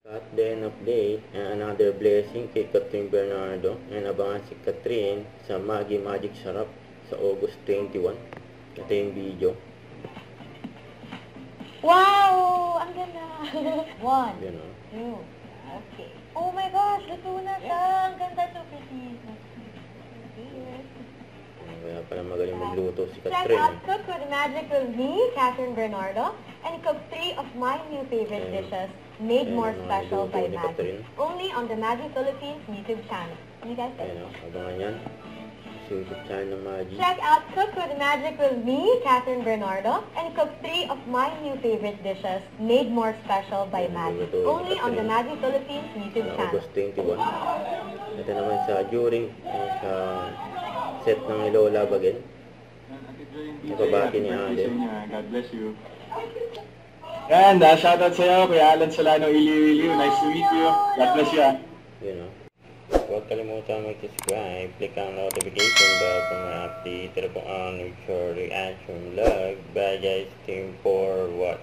At the end of day, another blessing kay Catherine Bernardo, and abangan si Catherine sa Maggie Magic Sarap sa August 21. Ito yung video. Wow! Ang ganda! 1, Yun o. 2, okay. Oh my gosh! Luto na siya! Ang ganda to, pretty. Kaya pala magaling magluto si Check Catherine. out Cook with Magic with me, Catherine Bernardo, and cook 3 of my new favorite dishes, made more special by Maggie. Only on the Maggie Philippines YouTube channel. You guys see? Ayan o, abangan yan. Sa YouTube channel ng Maggie. Check out Cook with Magic with me, Catherine Bernardo, and cook 3 of my new favorite dishes, made more special by Maggie. Only on the Maggie Philippines YouTube channel. August 21. Ito naman sa during sa set ng Lola Bagel. Napabaki ni Ale. God bless you. Yan, shoutout sa'yo, Kuya Alan Solano, Iliw. Nice to meet you. God bless you. Yun o. Huwag kalimutan mag-subscribe. Click ang notification bell para ma-update. Ito po ang reaction vlog. Bye guys, team for what?